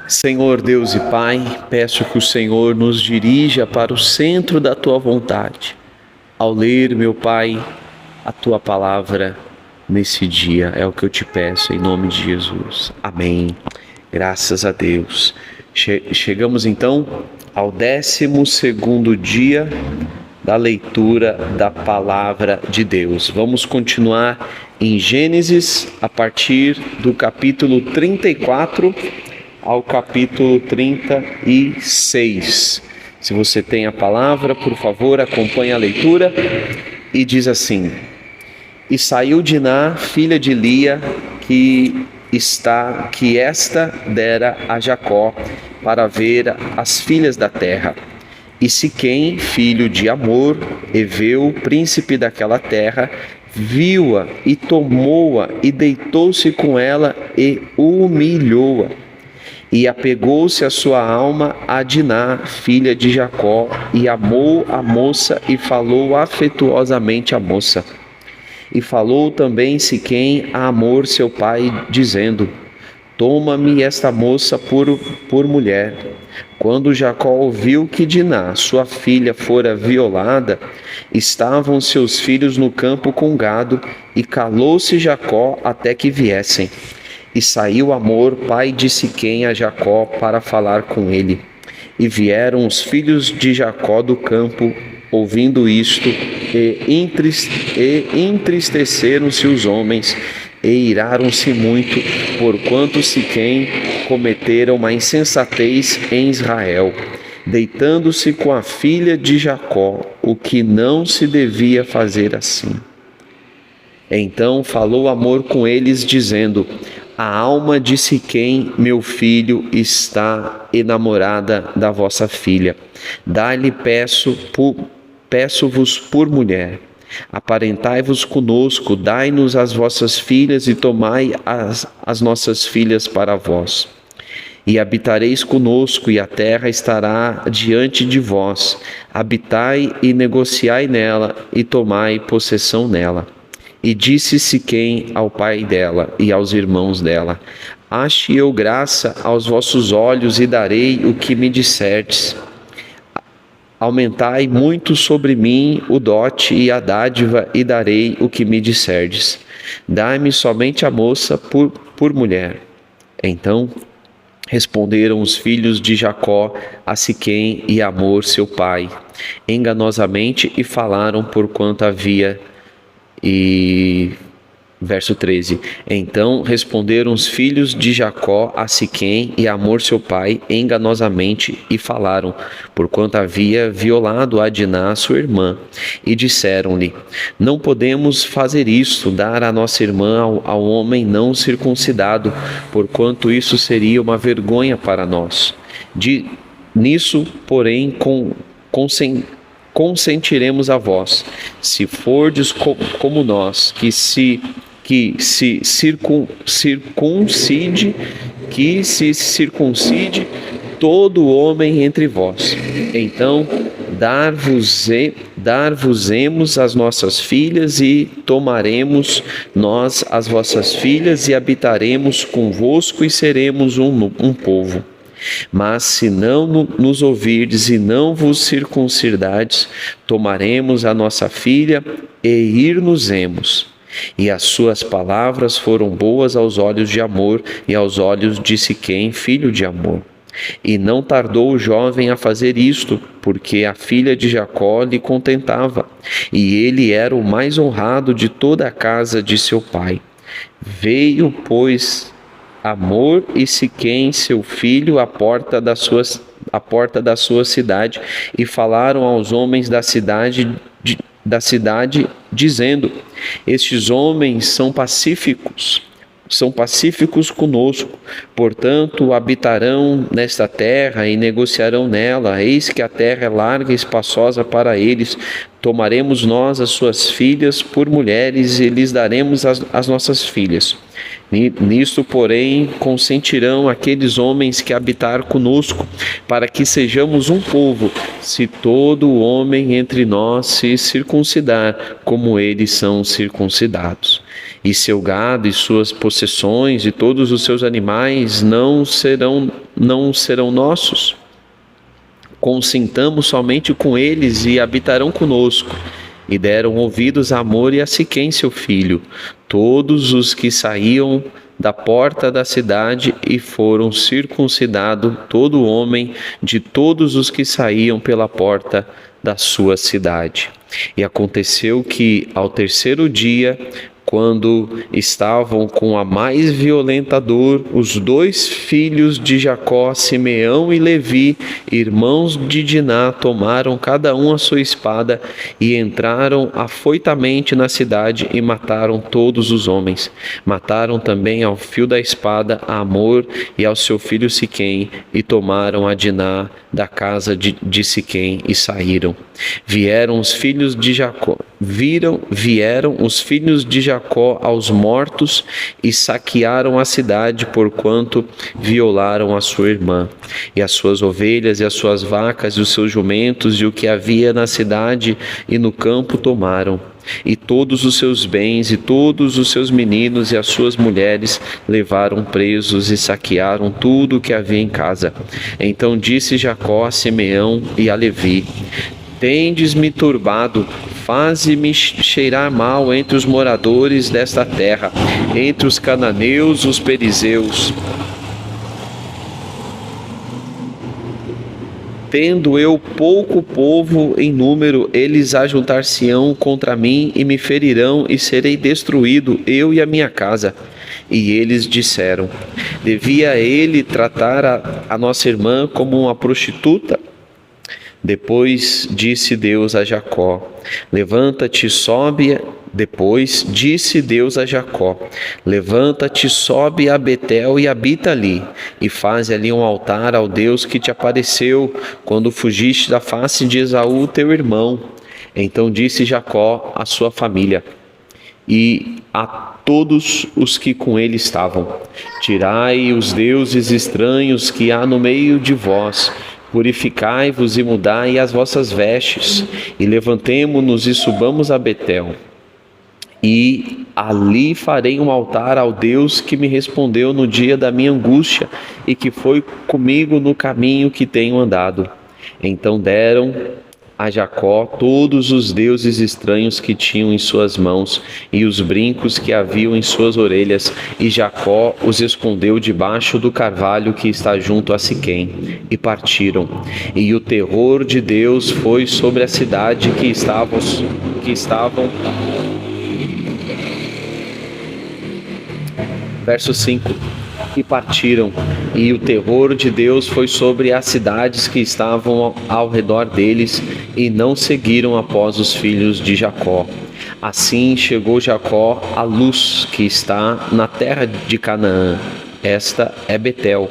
Senhor Deus e Pai, peço que o Senhor nos dirija para o centro da Tua vontade. Ao ler, meu Pai, a Tua palavra nesse dia, é o que eu te peço, em nome de Jesus. Amém. Graças a Deus. Chegamos então ao 12º dia da leitura da palavra de Deus. Vamos continuar em Gênesis, a partir do capítulo 34 ao capítulo 36. Se você tem a palavra, por favor, acompanhe a leitura. E diz assim: E saiu Diná, filha de Lia, que esta dera a Jacó, para ver as filhas da terra. E Siquém, filho de Amor, heveu, príncipe daquela terra, viu-a e tomou-a e deitou-se com ela e humilhou-a. E apegou-se a sua alma a Diná, filha de Jacó, e amou a moça e falou afetuosamente à moça. E falou também Siquém a Amor, seu pai, dizendo: Toma-me esta moça por mulher. Quando Jacó ouviu que Diná, sua filha, fora violada, estavam seus filhos no campo com gado, e calou-se Jacó até que viessem. E saiu Amor, pai de Siquém, a Jacó para falar com ele. E vieram os filhos de Jacó do campo, ouvindo isto, e entristeceram-se os homens, e iraram-se muito, porquanto Siquém cometera uma insensatez em Israel, deitando-se com a filha de Jacó, o que não se devia fazer assim. Então falou Amor com eles, dizendo: A alma de Siquém, meu filho, está enamorada da vossa filha. Dai-lhe, peço-vos por mulher. Aparentai-vos conosco, dai-nos as vossas filhas e tomai as nossas filhas para vós. E habitareis conosco, e a terra estará diante de vós. Habitai e negociai nela, e tomai possessão nela. E disse Siquém ao pai dela e aos irmãos dela: Ache eu graça aos vossos olhos e darei o que me disserdes. Aumentai muito sobre mim o dote e a dádiva e darei o que me disserdes. Dai-me somente a moça por mulher. Então responderam os filhos de Jacó a Siquém e a Amor, seu pai, enganosamente, e falaram porquanto havia. E verso 13: Então responderam os filhos de Jacó a Siquém e a Amor, seu pai, enganosamente, e falaram, porquanto havia violado a Diná, sua irmã. E disseram-lhe: Não podemos fazer isto, dar a nossa irmã ao homem não circuncidado, porquanto isso seria uma vergonha para nós. Nisso, porém, consentiremos a vós, se fordes como nós, que se circuncide todo homem entre vós. Então dar-vos-emos as nossas filhas, e tomaremos nós as vossas filhas, e habitaremos convosco, e seremos um povo. Mas se não nos ouvirdes e não vos circuncidardes, tomaremos a nossa filha e ir-nos-emos. E as suas palavras foram boas aos olhos de Amor e aos olhos de Siquém, filho de Amor. E não tardou o jovem a fazer isto, porque a filha de Jacó lhe contentava, e ele era o mais honrado de toda a casa de seu pai. Veio, pois, Amor e Siquém, seu filho, à porta da sua cidade, e falaram aos homens da cidade, dizendo: Estes homens são pacíficos conosco, portanto habitarão nesta terra e negociarão nela. Eis que a terra é larga e espaçosa para eles. Tomaremos nós as suas filhas por mulheres e lhes daremos as nossas filhas. Nisto, porém, consentirão aqueles homens que habitar conosco, para que sejamos um povo, se todo homem entre nós se circuncidar, como eles são circuncidados. e seu gado e suas possessões e todos os seus animais não serão nossos? Consintamos somente com eles e habitarão conosco. E deram ouvidos a Hamor e a Siquém seu filho, todos os que saíam da porta da cidade, e foram circuncidado todo homem de todos os que saíam pela porta da sua cidade. E aconteceu que, ao terceiro dia, quando estavam com a mais violenta dor, os dois filhos de Jacó, Simeão e Levi, irmãos de Diná, tomaram cada um a sua espada e entraram afoitamente na cidade e mataram todos os homens. Mataram também ao fio da espada a Hamor e ao seu filho Siquém, e tomaram a Diná da casa de Siquém e saíram. Vieram os filhos de Jacó aos mortos e saquearam a cidade, porquanto violaram a sua irmã. E as suas ovelhas e as suas vacas e os seus jumentos e o que havia na cidade e no campo tomaram. E todos os seus bens e todos os seus meninos e as suas mulheres levaram presos e saquearam tudo o que havia em casa. Então disse Jacó a Simeão e a Levi: Tendes-me turbado, faze-me cheirar mal entre os moradores desta terra, entre os cananeus, os perizeus. Tendo eu pouco povo em número, eles ajuntar-se-ão contra mim e me ferirão, e serei destruído, eu e a minha casa. E eles disseram: Devia ele tratar a nossa irmã como uma prostituta? Depois disse Deus a Jacó: Levanta-te, sobe. Depois disse Deus a Jacó: Levanta-te, sobe a Betel e habita ali, e faze ali um altar ao Deus que te apareceu quando fugiste da face de Esaú teu irmão. Então disse Jacó à sua família e a todos os que com ele estavam: Tirai os deuses estranhos que há no meio de vós, purificai-vos e mudai as vossas vestes, e levantemo-nos e subamos a Betel. E ali farei um altar ao Deus que me respondeu no dia da minha angústia e que foi comigo no caminho que tenho andado. Então deram a Jacó todos os deuses estranhos que tinham em suas mãos e os brincos que haviam em suas orelhas, e Jacó os escondeu debaixo do carvalho que está junto a Siquém, e partiram. E o terror de Deus foi sobre a cidade que estavam Verso 5. E partiram, e o terror de Deus foi sobre as cidades que estavam ao redor deles, e não seguiram após os filhos de Jacó. Assim chegou Jacó à Luz, que está na terra de Canaã. Esta é Betel,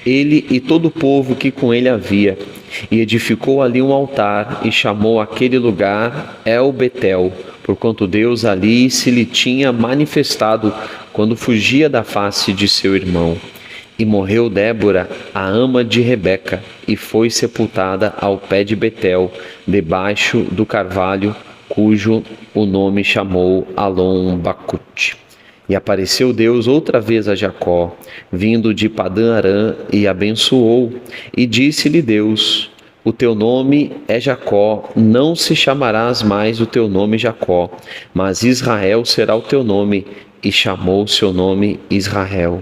ele e todo o povo que com ele havia. E edificou ali um altar, e chamou aquele lugar El Betel, porquanto Deus ali se lhe tinha manifestado quando fugia da face de seu irmão. E morreu Débora, a ama de Rebeca, e foi sepultada ao pé de Betel, debaixo do carvalho, cujo o nome chamou Alon-Bacute. E apareceu Deus outra vez a Jacó, vindo de Padã-Arã, e abençoou. E disse-lhe Deus: O teu nome é Jacó, não se chamarás mais o teu nome Jacó, mas Israel será o teu nome. E chamou seu nome Israel.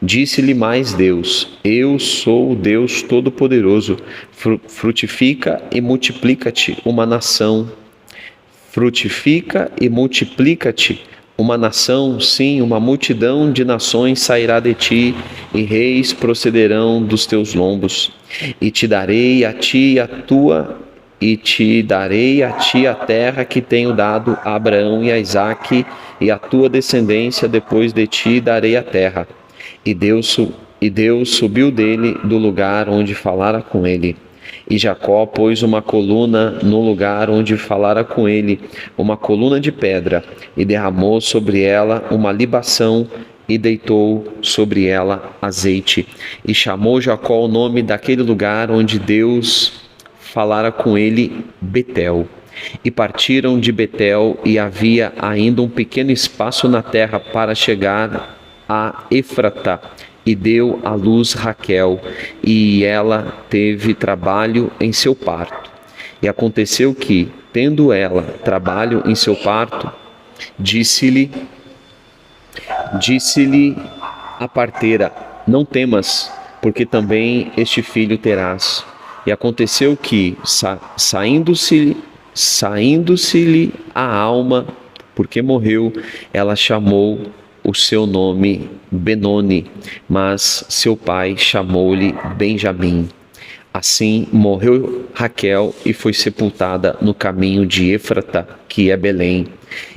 Disse-lhe mais Deus: Eu sou o Deus Todo-Poderoso, frutifica e multiplica-te uma nação. Frutifica e multiplica-te uma nação, sim, uma multidão de nações sairá de ti, e reis procederão dos teus lombos. E te darei a ti a terra que tenho dado a Abraão e a Isaque, e a tua descendência depois de ti darei a terra. E Deus subiu dele do lugar onde falara com ele. E Jacó pôs uma coluna no lugar onde falara com ele, uma coluna de pedra, e derramou sobre ela uma libação, e deitou sobre ela azeite. E chamou Jacó o nome daquele lugar onde Deus falara com ele, Betel. E partiram de Betel, e havia ainda um pequeno espaço na terra para chegar a Efrata, e deu à luz Raquel, e ela teve trabalho em seu parto. E aconteceu que, tendo ela trabalho em seu parto, disse-lhe a parteira: não temas, porque também este filho terás. E aconteceu que, saindo-se-lhe a alma, porque morreu, ela chamou o seu nome Benoni, mas seu pai chamou-lhe Benjamim. Assim morreu Raquel e foi sepultada no caminho de Efrata, que é Belém.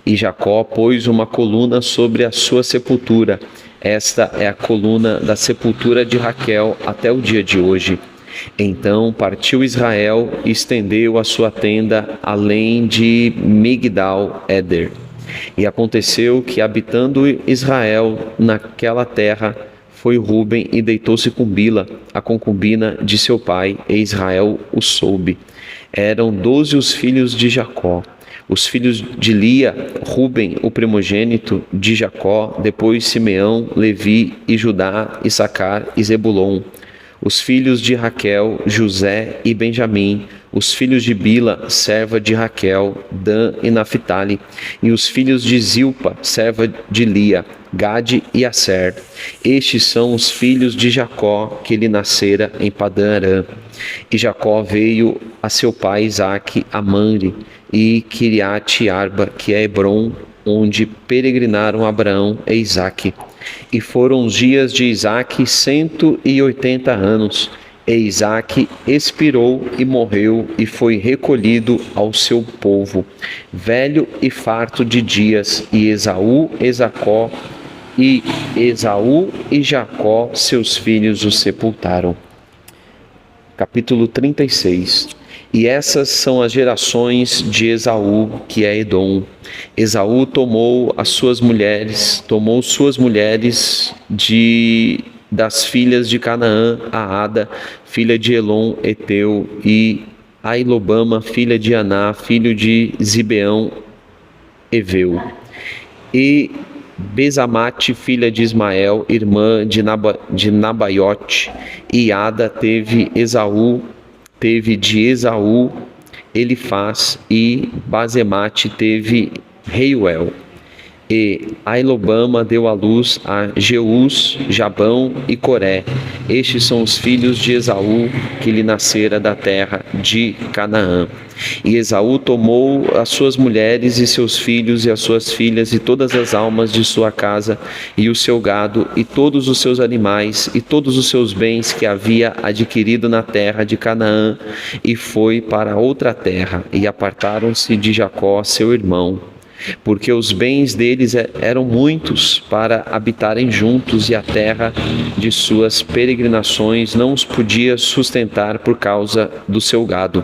E Jacó pôs uma coluna sobre a sua sepultura. Esta é a coluna da sepultura de Raquel até o dia de hoje. Então partiu Israel e estendeu a sua tenda além de Migdal-Eder. E aconteceu que, habitando Israel naquela terra, foi Ruben e deitou-se com Bila, a concubina de seu pai, e Israel o soube. Eram 12 os filhos de Jacó. Os filhos de Lia, Ruben, o primogênito de Jacó, depois Simeão, Levi e Judá, Issacar e Zebulon. Os filhos de Raquel, José e Benjamim. Os filhos de Bila, serva de Raquel, Dan e Naphtali. E os filhos de Zilpa, serva de Lia, Gade e Aser. Estes são os filhos de Jacó, que lhe nascera em Padã-Arã. E Jacó veio a seu pai Isaque a Mamre e Quiriate-Arba, que é Hebron, onde peregrinaram Abraão e Isaque. E foram os dias de Isaque 180 anos. E Isaque expirou e morreu, e foi recolhido ao seu povo, velho e farto de dias. E Esaú e Jacó, seus filhos, o sepultaram. Capítulo 36. E essas são as gerações de Esaú, que é Edom. Esaú tomou suas mulheres das filhas de Canaã, a Ada, filha de Elon, Eteu, e Ailobama, filha de Aná, filho de Zibeão, Eveu. E Bezamate, filha de Ismael, irmã de Nabaiote, e Ada teve de Esaú Elifaz, e Bazemate teve Reuel. E Ailobama deu à luz a Jeús, Jabão e Coré. Estes são os filhos de Esaú, que lhe nascera da terra de Canaã. E Esaú tomou as suas mulheres e seus filhos e as suas filhas e todas as almas de sua casa e o seu gado e todos os seus animais e todos os seus bens que havia adquirido na terra de Canaã, e foi para outra terra. E apartaram-se de Jacó, seu irmão, porque os bens deles eram muitos para habitarem juntos, e a terra de suas peregrinações não os podia sustentar por causa do seu gado.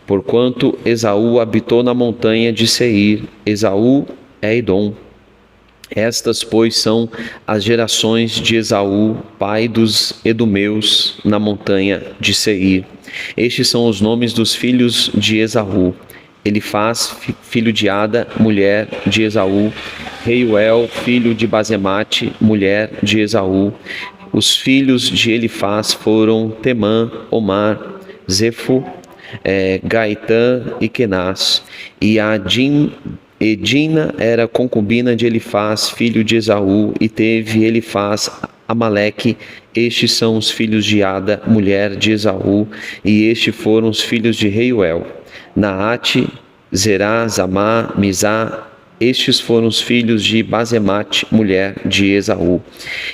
Porquanto Esaú habitou na montanha de Seir. Esaú é Edom. Estas, pois, são as gerações de Esaú, pai dos edomeus, na montanha de Seir. Estes são os nomes dos filhos de Esaú: Elifaz, filho de Ada, mulher de Esaú; Reuel, filho de Bazemate, mulher de Esaú. Os filhos de Elifaz foram Temã, Omar, Zefo, Gaitã e Kenaz. E a Dina era concubina de Elifaz, filho de Esaú, e teve Elifaz Amaleque. Estes são os filhos de Ada, mulher de Esaú, e estes foram os filhos de Reuel: Naate, Zerá, Zamá, Mizá. Estes foram os filhos de Bazemate, mulher de Esaú.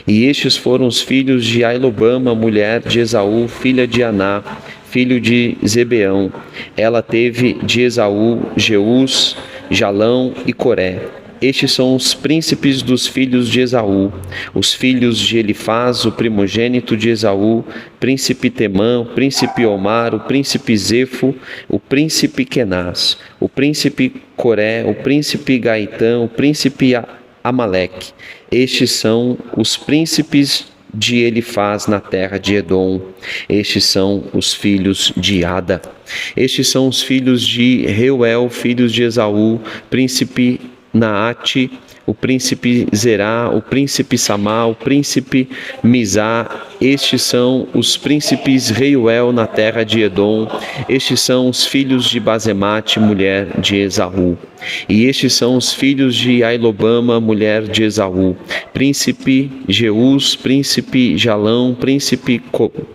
E estes foram os filhos de Ailobama, mulher de Esaú, filha de Aná, filho de Zebeão. Ela teve de Esaú Jeús, Jalão e Coré. Estes são os príncipes dos filhos de Esaú: os filhos de Elifaz, o primogênito de Esaú, príncipe Temã, o príncipe Omar, o príncipe Zefo, o príncipe Kenaz, o príncipe Coré, o príncipe Gaitã, o príncipe Amaleque. Estes são os príncipes de Elifaz na terra de Edom. Estes são os filhos de Ada. Estes são os filhos de Reuel, filhos de Esaú, príncipe Naate, o príncipe Zerá, o príncipe Samá, o príncipe Mizá. Estes são os príncipes Reuel na terra de Edom. Estes são os filhos de Basemate, mulher de Esaú. E estes são os filhos de Ailobama, mulher de Esaú. Príncipe Jeús, príncipe Jalão, príncipe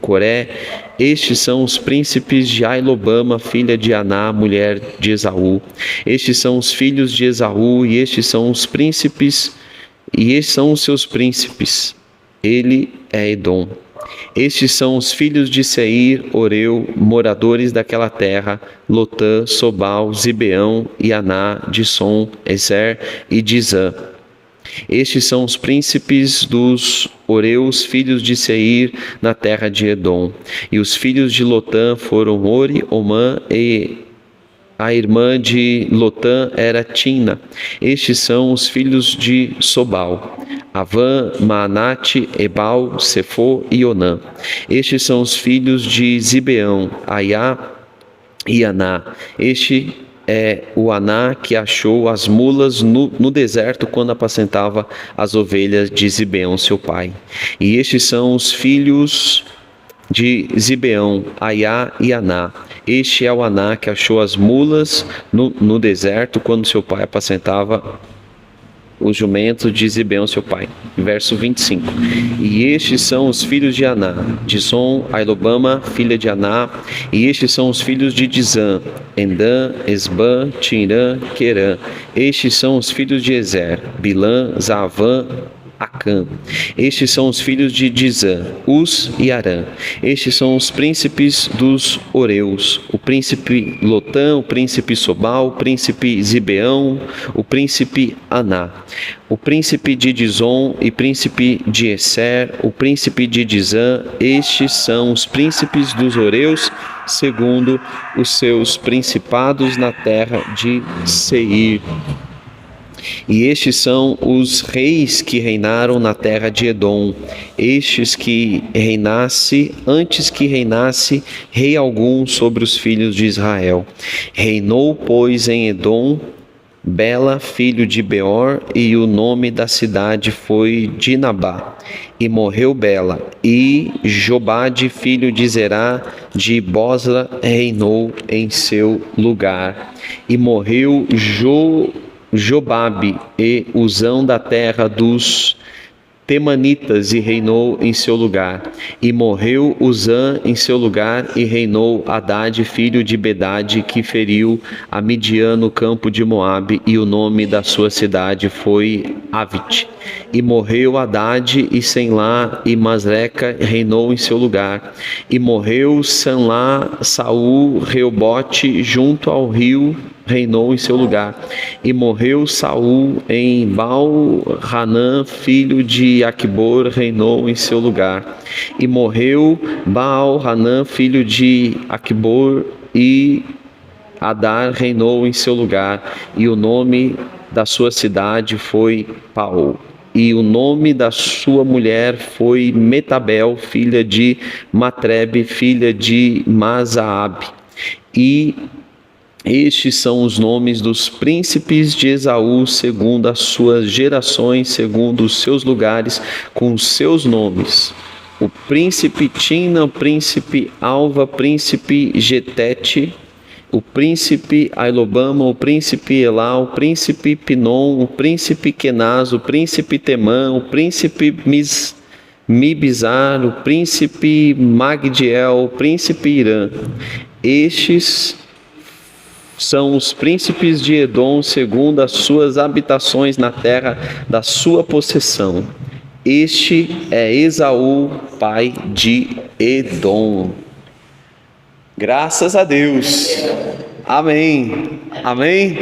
Coré. Estes são os príncipes de Ailobama, filha de Aná, mulher de Esaú. Estes são os filhos de Esaú, e estes são os príncipes, e estes são os seus príncipes. Ele é Edom. Estes são os filhos de Seir, Oreu, moradores daquela terra: Lotã, Sobal, Zibeão e Aná, Dissom, Ezer e Dizã. Estes são os príncipes dos Oreus, filhos de Seir, na terra de Edom. E os filhos de Lotã foram Ori, Omã, e a irmã de Lotã era Tina. Estes são os filhos de Sobal: Avã, Maanate, Ebal, Sefo e Onã. Estes são os filhos de Zibeão: Aiá e Aná. Este é o Aná que achou as mulas no deserto quando apacentava as ovelhas de Zibeão, seu pai. E estes são os filhos de Zibeão: Aiá e Aná. Este é o Aná que achou as mulas no deserto quando seu pai apacentava os jumentos de Zibeão, seu pai. Verso 25. E estes são os filhos de Aná: Dissom, Ailobama, filha de Aná. E estes são os filhos de Dizã: Endã, Esbã, Tirã, Querã. Estes são os filhos de Ezer: Bilã, Zavã, Acã. Estes são os filhos de Dizã: Uz e Arã. Estes são os príncipes dos Oreus: o príncipe Lotã, o príncipe Sobal, o príncipe Zibeão, o príncipe Aná, o príncipe de Dizom e príncipe de Esser, o príncipe de Dizã. Estes são os príncipes dos Oreus, segundo os seus principados na terra de Seir. E estes são os reis que reinaram na terra de Edom, estes que reinasse, antes que reinasse rei algum sobre os filhos de Israel. Reinou, pois, em Edom Bela, filho de Beor, e o nome da cidade foi Dinabá. E morreu Bela, e Jobade, filho de Zerá, de Bosra, reinou em seu lugar. E morreu Jobabe e Uzão da terra dos Temanitas, e reinou em seu lugar. E morreu Uzã em seu lugar, e reinou Hadade, filho de Bedade, que feriu a Midian no campo de Moabe, e o nome da sua cidade foi Avit. E morreu Hadade, e Senlá e Masreca reinou em seu lugar. E morreu Sanlá, Saul, Reobote, junto ao rio, reinou em seu lugar. E morreu Saul em Baal-Hanã, filho de Aquibor, reinou em seu lugar. E morreu Baal-Hanã, filho de Aquibor, e Adar reinou em seu lugar. E o nome da sua cidade foi Pau. E o nome da sua mulher foi Metabel, filha de Matrebe, filha de Mazaabe. E estes são os nomes dos príncipes de Esaú, segundo as suas gerações, segundo os seus lugares, com os seus nomes: o príncipe Tina, o príncipe Alva, o príncipe Getete, o príncipe Ailobama, o príncipe Elá, o príncipe Pinom, o príncipe Kenaz, o príncipe Temã, o príncipe Mibizar, o príncipe Magdiel, o príncipe Irã. Estes são os príncipes de Edom, segundo as suas habitações na terra da sua possessão. Este é Esaú, pai de Edom. Graças a Deus. Amém. Amém.